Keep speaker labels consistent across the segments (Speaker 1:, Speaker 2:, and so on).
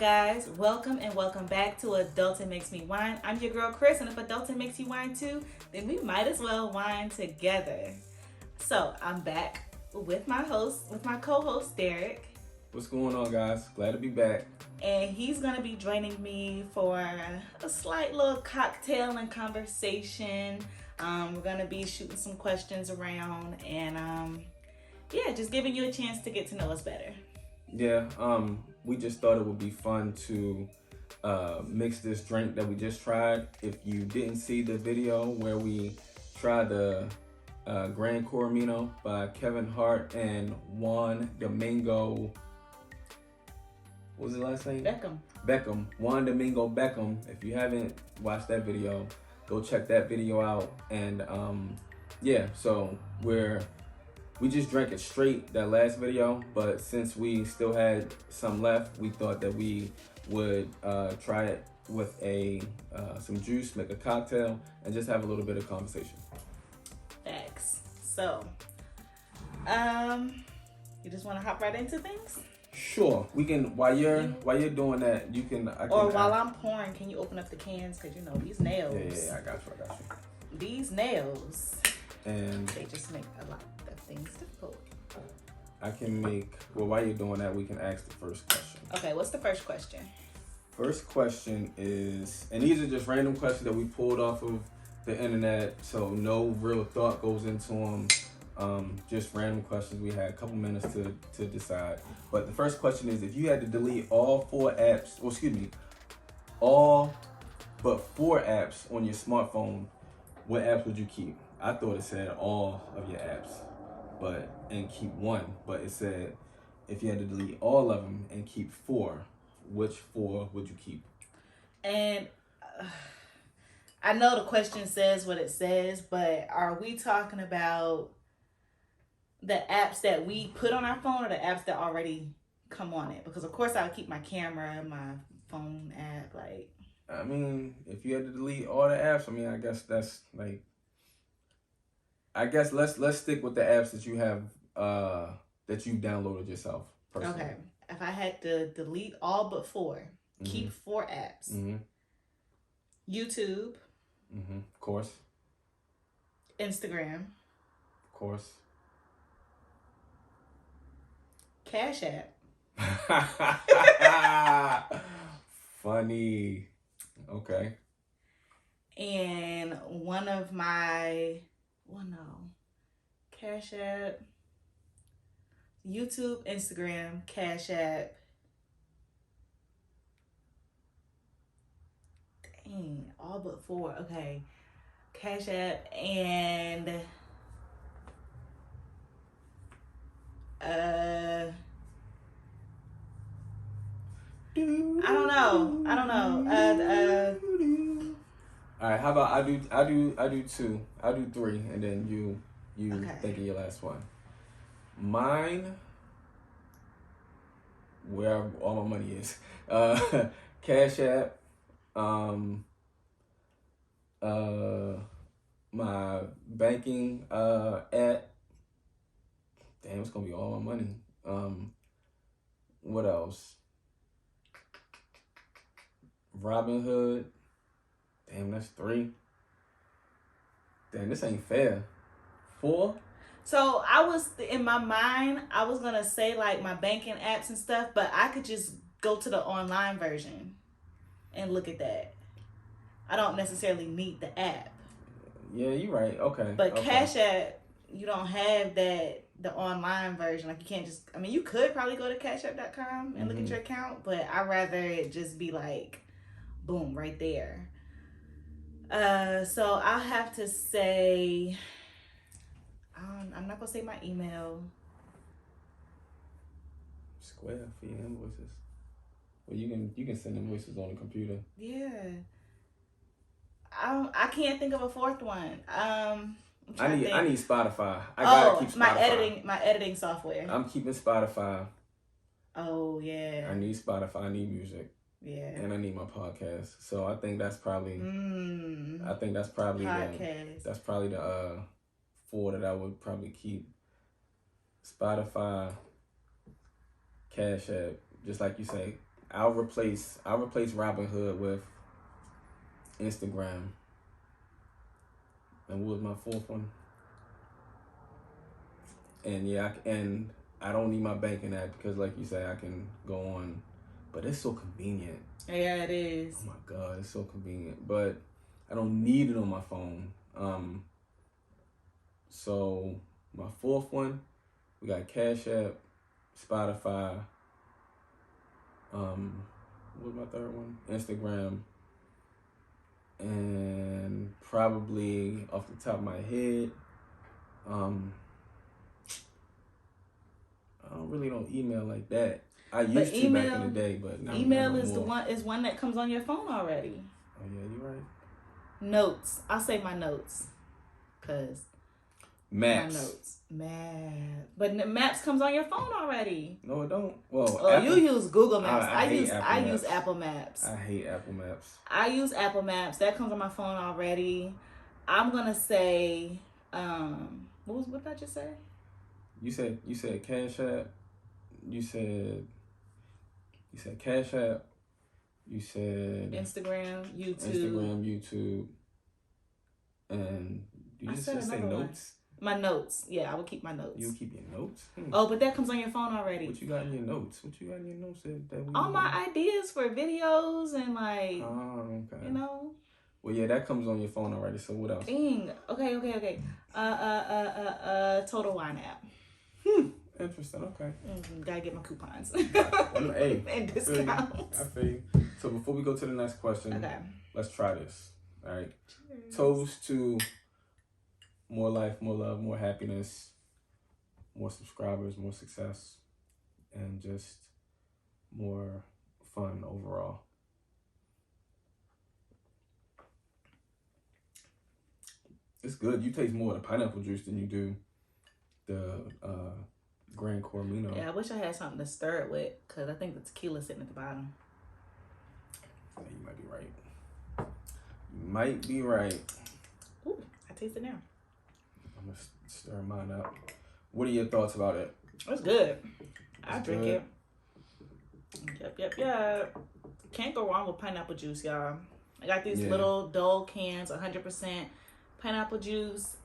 Speaker 1: guys? Welcome and welcome back to Adulting Makes Me Wine. I'm your girl Chris, and if Adulting makes you wine too, then we might as well wine together. So I'm back with my co-host Derek.
Speaker 2: What's going on, guys? Glad to be back.
Speaker 1: And he's gonna be joining me for a slight little cocktail and conversation. We're gonna be shooting some questions around and just giving you a chance to get to know us better.
Speaker 2: Yeah, we just thought it would be fun to mix this drink that we just tried. If you didn't see the video where we tried the Gran Coramino by Kevin Hart and Juan Domingo, what was his last name? Beckham. Juan Domingo Beckham. If you haven't watched that video, go check that video out. And so we just drank it straight, that last video, but since we still had some left, we thought that we would try it with some juice, make a cocktail, and just have a little bit of conversation.
Speaker 1: Thanks. So, you just want to hop right into things?
Speaker 2: Sure. We can, while you're doing that, you can...
Speaker 1: While I'm pouring, can you open up the cans? Because, these nails...
Speaker 2: Yeah, I got you.
Speaker 1: These nails,
Speaker 2: and
Speaker 1: they just make a lot of things difficult.
Speaker 2: While you're doing that, we can ask the first question.
Speaker 1: Okay, what's the first question?
Speaker 2: First question is, and these are just random questions that we pulled off of the internet, so no real thought goes into them. Just random questions. We had a couple minutes to decide. But the first question is, if you had to delete all but 4 apps on your smartphone, what apps would you keep? I thought it said all of your apps, and keep 1. But it said if you had to delete all of them and keep 4, which 4 would you keep?
Speaker 1: And I know the question says what it says, but are we talking about the apps that we put on our phone or the apps that already come on it? Because of course I would keep my camera, my phone app, like...
Speaker 2: I mean, if you had to delete all the apps, I guess that's like... let's stick with the apps that you have, that you downloaded yourself personally.
Speaker 1: Okay. If I had to delete all but 4, keep 4 apps. YouTube.
Speaker 2: Of course.
Speaker 1: Instagram.
Speaker 2: Of course.
Speaker 1: Cash App.
Speaker 2: Funny. Okay.
Speaker 1: And one of my... Cash App, YouTube, Instagram, Cash App. Dang, all but 4. Okay. Cash App and I don't know.
Speaker 2: All right, how about I do 2. I'll do 3, and then you
Speaker 1: okay.
Speaker 2: Think of your last one. Mine, where all my money is, Cash App, my banking app. Damn, it's gonna be all my money. What else? Robinhood. Damn, that's 3. Damn, this ain't fair. 4?
Speaker 1: So in my mind, I was going to say like my banking apps and stuff, but I could just go to the online version and look at that. I don't necessarily need the app.
Speaker 2: Yeah, you're right. Okay.
Speaker 1: But
Speaker 2: okay.
Speaker 1: Cash App, you don't have the online version. Like you can't just, you could probably go to cashapp.com and look at your account, but I'd rather it just be like, boom, right there. So I'll have to say, I'm not gonna say my email.
Speaker 2: Square for your invoices. Well, you can send invoices on the computer.
Speaker 1: Yeah. I can't think of a 4th one.
Speaker 2: I need Spotify. I gotta keep Spotify.
Speaker 1: my editing software.
Speaker 2: I'm keeping Spotify.
Speaker 1: Oh yeah.
Speaker 2: I need Spotify. I need music.
Speaker 1: Yeah.
Speaker 2: And I need my podcast. So I think that's probably. I think that's probably
Speaker 1: podcast.
Speaker 2: That's probably the 4 that I would probably keep. Spotify, Cash App, just like you say, I'll replace Robinhood with Instagram. And what was my fourth one? And yeah, and I don't need my banking app because, like you say, I can go on. But it's so convenient.
Speaker 1: Yeah, it is.
Speaker 2: Oh my God, it's so convenient. But I don't need it on my phone. So my fourth one, we got Cash App, Spotify. What was my third one? Instagram. And probably off the top of my head, I don't really know email like that. I used to back in the day, but now
Speaker 1: email
Speaker 2: no
Speaker 1: is
Speaker 2: more.
Speaker 1: one that comes on your phone already.
Speaker 2: Oh yeah, you're right.
Speaker 1: Notes. I'll save my notes, cause
Speaker 2: Maps.
Speaker 1: My notes. Maps. But Maps comes on your phone already.
Speaker 2: No, it don't. Well,
Speaker 1: oh, Apple, you use Google Maps. I use Apple Maps.
Speaker 2: I hate Apple Maps.
Speaker 1: I use Apple Maps. That comes on my phone already. I'm gonna say, what did I just say?
Speaker 2: You said Cash App. You said Cash App. You said
Speaker 1: Instagram, YouTube.
Speaker 2: And you just say notes?
Speaker 1: My notes. Yeah, I would keep my notes.
Speaker 2: You keep your notes?
Speaker 1: Oh, but that comes on your phone already.
Speaker 2: What you got in your notes?
Speaker 1: All my ideas for videos and like,
Speaker 2: oh, okay.
Speaker 1: You know.
Speaker 2: Well, yeah, that comes on your phone already. So what else?
Speaker 1: Dang. Okay. Total Wine app.
Speaker 2: Interesting. Okay.
Speaker 1: Gotta get my coupons.
Speaker 2: Hey,
Speaker 1: and discounts.
Speaker 2: I feel you. So before we go to the next question,
Speaker 1: okay,
Speaker 2: let's try this. All right.
Speaker 1: Cheers.
Speaker 2: Toast to more life, more love, more happiness, more subscribers, more success, and just more fun overall. It's good. You taste more of the pineapple juice than you do the Grand Cormino.
Speaker 1: Yeah, I wish I had something to stir it with, because I think the tequila's sitting at the bottom.
Speaker 2: Yeah, you might be right. You might be right.
Speaker 1: Ooh, I taste it now.
Speaker 2: I'm going to stir mine up. What are your thoughts about it?
Speaker 1: It's good. I drink it. Yep. Can't go wrong with pineapple juice, y'all. I got these little Dole cans, 100% pineapple juice.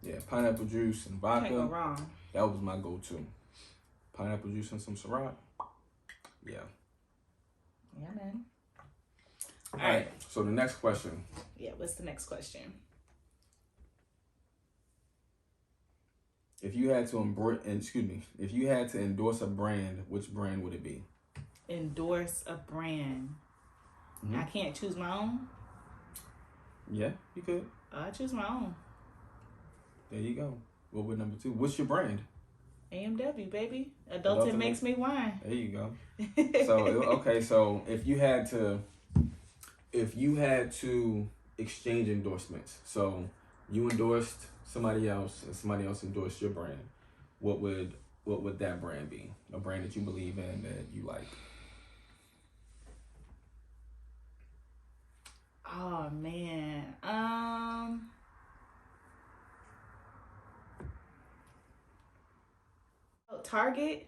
Speaker 2: Yeah, pineapple juice and vodka.
Speaker 1: Can't go wrong.
Speaker 2: That was my go-to. Pineapple juice and some Ciroc. Yeah.
Speaker 1: Yeah, man.
Speaker 2: All right. So the next question.
Speaker 1: Yeah, what's the next question?
Speaker 2: If you had to endorse a brand, which brand would it be?
Speaker 1: Endorse a brand. Mm-hmm. I can't choose my own?
Speaker 2: Yeah, you could.
Speaker 1: I choose my own.
Speaker 2: There you go. What would number 2? What's your brand?
Speaker 1: AMW, baby. Adulting makes me wine.
Speaker 2: There you go. So if you had to exchange endorsements, so you endorsed somebody else and somebody else endorsed your brand, what would that brand be? A brand that you believe in, that you like?
Speaker 1: Oh man. Target?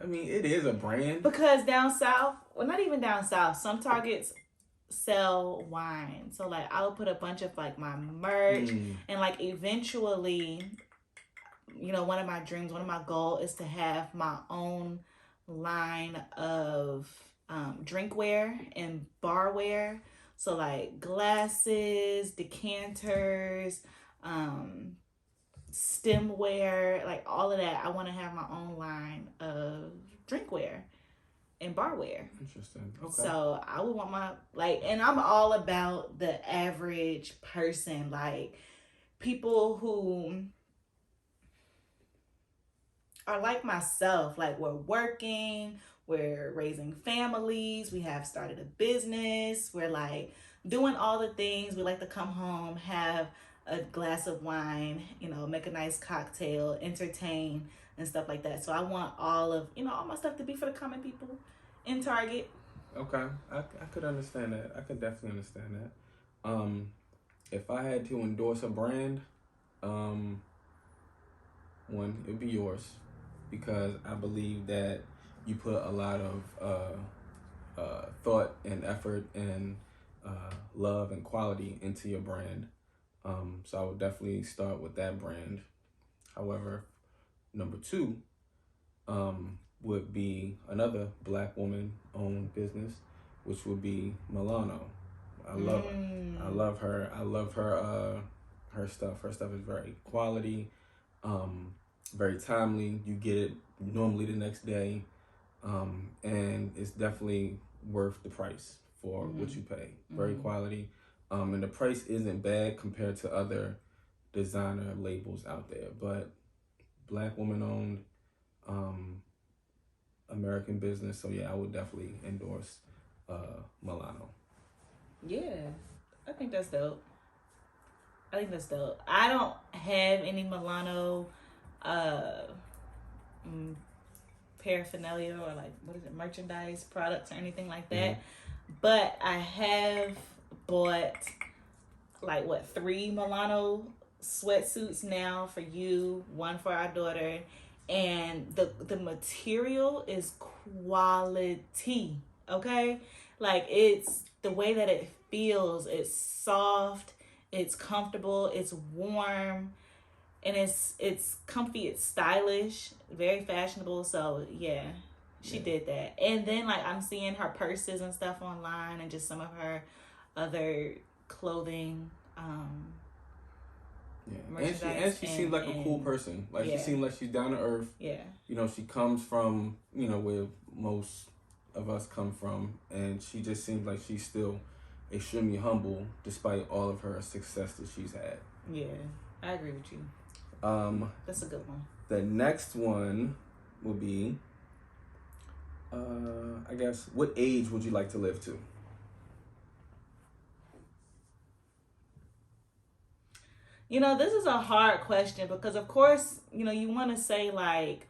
Speaker 2: I mean, it is a brand.
Speaker 1: Because down south, well, not even down south, some Targets sell wine. So like I would put a bunch of like my merch and like eventually, one of my dreams, one of my goals is to have my own line of drinkware and barware. So like glasses, decanters, stemware, like all of that. I want to have my own line of drinkware and barware.
Speaker 2: Interesting. Okay.
Speaker 1: So I would want and I'm all about the average person, like people who are like myself, like we're working, we're raising families, we have started a business, we're like doing all the things. We like to come home, have a glass of wine, make a nice cocktail, entertain and stuff like that. So I want all my stuff to be for the common people in Target.
Speaker 2: Okay. I could understand that. I could definitely understand that. If I had to endorse a brand, one, it'd be yours. because I believe that you put a lot of thought and effort and love and quality into your brand. So I would definitely start with that brand. However, number two would be another Black woman owned business, which would be Milano. I love her. I love her. I love her. Her stuff. Her stuff is very quality, very timely. You get it normally the next day, and it's definitely worth the price for what you pay. Very quality, and the price isn't bad compared to other designer labels out there. But Black woman owned, American business. So yeah, I would definitely endorse Milano.
Speaker 1: Yeah, I think that's dope. I don't have any Milano paraphernalia or like what is it, merchandise products or anything like that. But I have bought like 3 Milano sweatsuits now for you, one for our daughter, and the material is quality. Okay, like it's the way that it feels. It's soft. It's comfortable. It's warm. And it's comfy, it's stylish, very fashionable. So yeah, she did that. And then like I'm seeing her purses and stuff online and just some of her other clothing.
Speaker 2: And she seems like a cool person. Like she seems like she's down to earth.
Speaker 1: Yeah.
Speaker 2: You know, she comes from, you know, where most of us come from, and she just seems like she's still extremely humble despite all of her success that she's had.
Speaker 1: Yeah, I agree with you. That's a good one.
Speaker 2: The next one will be, I guess, what age would you like to live to?
Speaker 1: You know, this is a hard question because, of course, you know, you want to say like,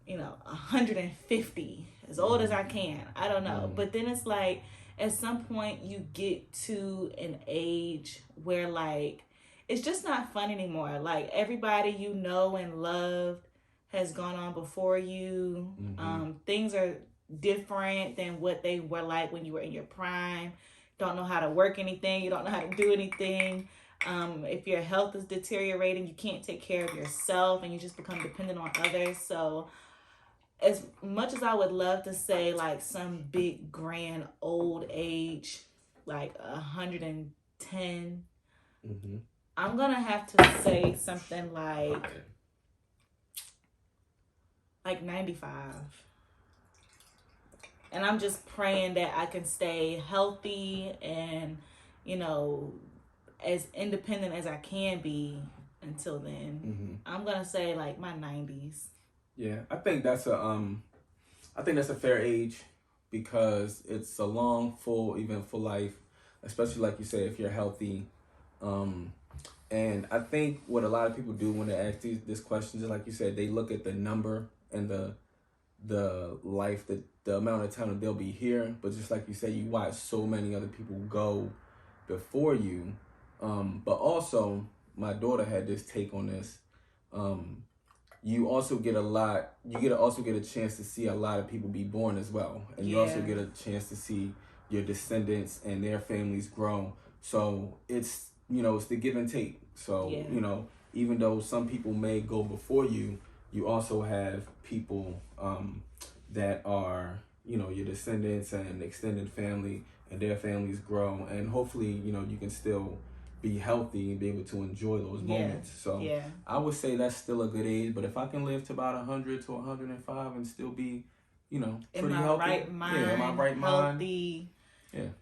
Speaker 1: you know, 150, as old as I can. I don't know. But then it's like, at some point you get to an age where like, it's just not fun anymore. Like everybody you know and loved has gone on before you. Things are different than what they were like when you were in your prime. Don't know how to work anything. You don't know how to do anything. If your health is deteriorating, you can't take care of yourself and you just become dependent on others. So as much as I would love to say like some big grand old age, like 110, I'm gonna have to say something like 95. And I'm just praying that I can stay healthy and, you know, as independent as I can be until then. I'm gonna say like my 90s.
Speaker 2: Yeah, I think that's a fair age because it's a long, full, eventful life, especially like you say, if you're healthy. And I think what a lot of people do when they ask this question, just like you said, they look at the number and the life, the amount of time that they'll be here. But just like you said, you watch so many other people go before you. But also, my daughter had this take on this. You also get a chance to see a lot of people be born as well. And you also get a chance to see your descendants and their families grow. So it's, you know, it's the give and take. So, you know, even though some people may go before you, you also have people that are, you know, your descendants and extended family and their families grow. And hopefully, you know, you can still be healthy and be able to enjoy those moments. So I would say that's still a good age. But if I can live to about 100 to 105 and still be, you know, pretty healthy.
Speaker 1: Right mind,
Speaker 2: in my right
Speaker 1: healthy.
Speaker 2: Mind.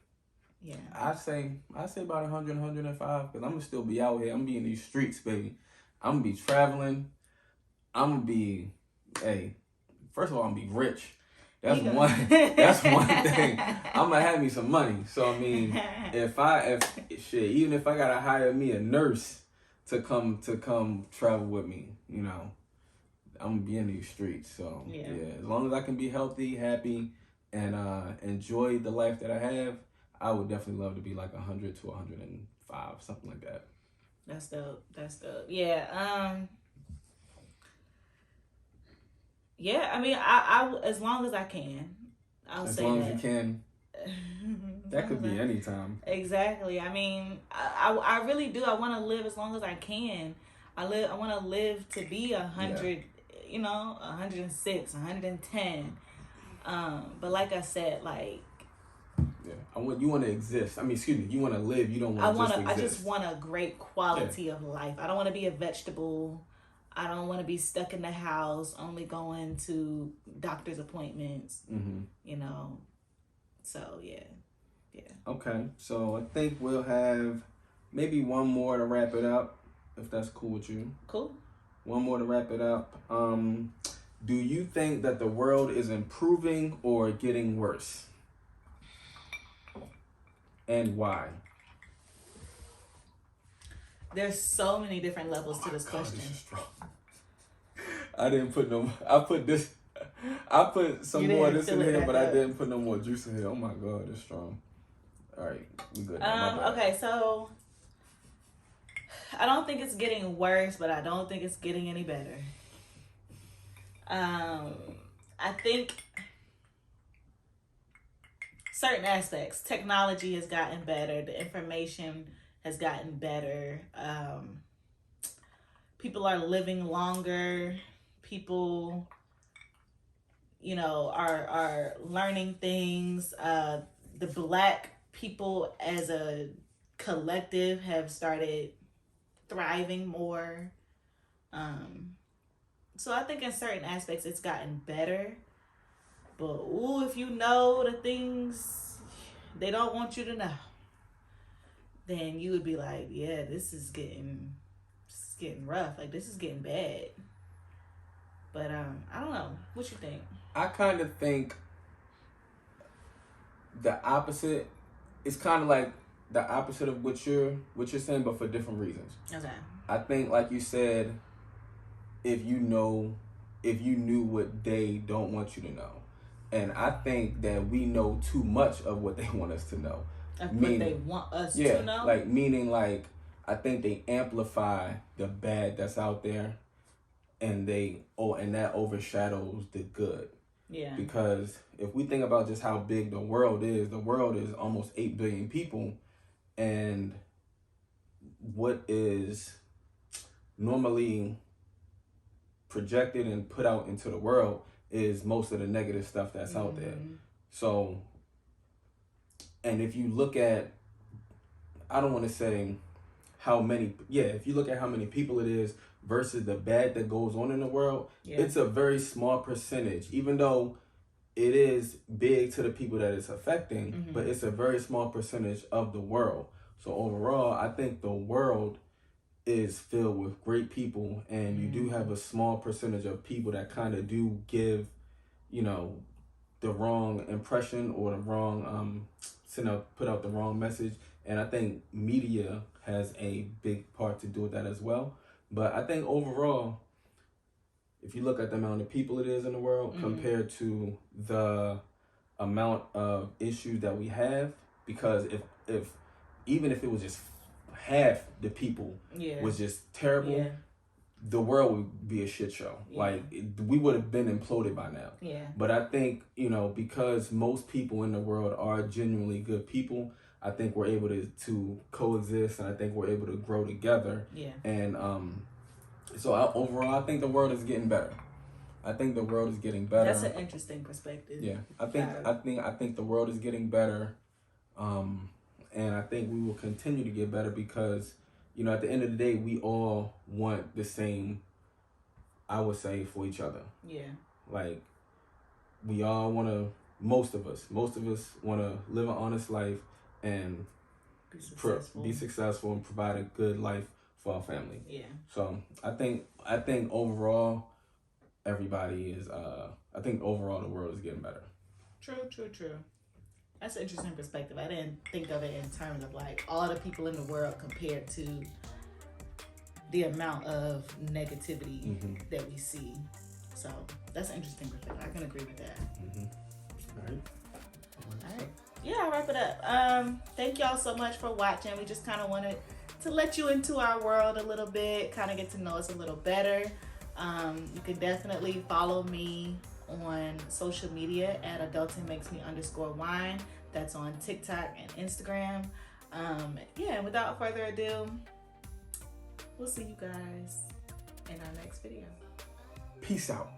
Speaker 2: Yeah. I'd say about 100, 105 because I'm going to still be out here. I'm going to be in these streets, baby. I'm going to be traveling. I'm going to be, first of all, I'm going to be rich. That's one thing. I'm going to have me some money. So, I mean, even if I got to hire me a nurse to come travel with me, you know, I'm going to be in these streets. So, as long as I can be healthy, happy, and enjoy the life that I have, I would definitely love to be like 100 to 105, something like that.
Speaker 1: That's dope. Yeah. Yeah, I mean, I as long as I can, I'll
Speaker 2: As
Speaker 1: say
Speaker 2: long as
Speaker 1: that.
Speaker 2: you can.
Speaker 1: As
Speaker 2: That
Speaker 1: long
Speaker 2: could
Speaker 1: as
Speaker 2: be any time.
Speaker 1: exactly. I mean, I really do. I want to live as long as I can. I want to live to be
Speaker 2: Yeah.
Speaker 1: 100. You know, 106, 110. But like I said, like
Speaker 2: Yeah. You want to exist. I mean, excuse me. You want to live. You don't want to just
Speaker 1: I
Speaker 2: exist.
Speaker 1: just want a great quality of life. I don't want to be a vegetable. I don't want to be stuck in the house, only going to doctor's appointments. You know, so yeah.
Speaker 2: Okay, so I think we'll have maybe one more to wrap it up, if that's cool with you.
Speaker 1: Cool.
Speaker 2: One more to wrap it up. Do you think that the world is improving or getting worse? And why?
Speaker 1: There's so many different levels to this question.
Speaker 2: This is strong. I didn't put no. I put some more of this in here, but I didn't put no more juice in here. Oh my God, it's strong. All right, we good.
Speaker 1: Okay, so I don't think it's getting worse, but I don't think it's getting any better. I think certain aspects, technology has gotten better, the information has gotten better. People are living longer. People, you know, are learning things. The Black people as a collective have started thriving more. So I think in certain aspects it's gotten better. But if you know the things they don't want you to know, then you would be like, yeah, this is getting rough. Like, this is getting bad. But I don't know. What you think?
Speaker 2: I kind of think the opposite. It's kind of like the opposite of what you're saying, but for different reasons.
Speaker 1: Okay.
Speaker 2: I think, like you said, if you knew what they don't want you to know, and I think that we know too much of what they want us to know.
Speaker 1: What they want us to know.
Speaker 2: Like meaning like I think they amplify the bad that's out there, and that overshadows the good.
Speaker 1: Yeah.
Speaker 2: Because if we think about just how big the world is almost 8 billion people, and what is normally projected and put out into the world is most of the negative stuff that's out there. So, and if you look at, I don't want to say how many, if you look at how many people it is versus the bad that goes on in the world, it's a very small percentage, even though it is big to the people that it's affecting, but it's a very small percentage of the world. So overall, I think the world is filled with great people, and you do have a small percentage of people that kind of do give, the wrong impression or the wrong, put out the wrong message. And I think media has a big part to do with that as well. But I think overall, if you look at the amount of people it is in the world compared to the amount of issues that we have, because if even if it was just half the people was just terrible, the world would be a shit show. Like we would have been imploded by now. But I think, because most people in the world are genuinely good people, I think we're able to coexist, and I think we're able to grow together. And so overall, I think the world is getting better. I think the world is getting better.
Speaker 1: That's an interesting perspective.
Speaker 2: Yeah, I think the world is getting better, and I think we will continue to get better because, at the end of the day, we all want the same. I would say for each other. Yeah. Like, we all want to. Most of us want to live an honest life and be successful and provide a good life for our family. Yeah. So I think overall, everybody is. I think overall the world is getting better.
Speaker 1: True. That's an interesting perspective. I didn't think of it in terms of like all the people in the world compared to the amount of negativity that we see. So that's an interesting perspective. I can agree with that. All right. Yeah, I'll wrap it up. Thank y'all so much for watching. We just kind of wanted to let you into our world a little bit, kind of get to know us a little better. You can definitely follow me on social media at adultingmakesme_wine. That's on TikTok and Instagram. And without further ado, we'll see you guys in our next video.
Speaker 2: Peace out.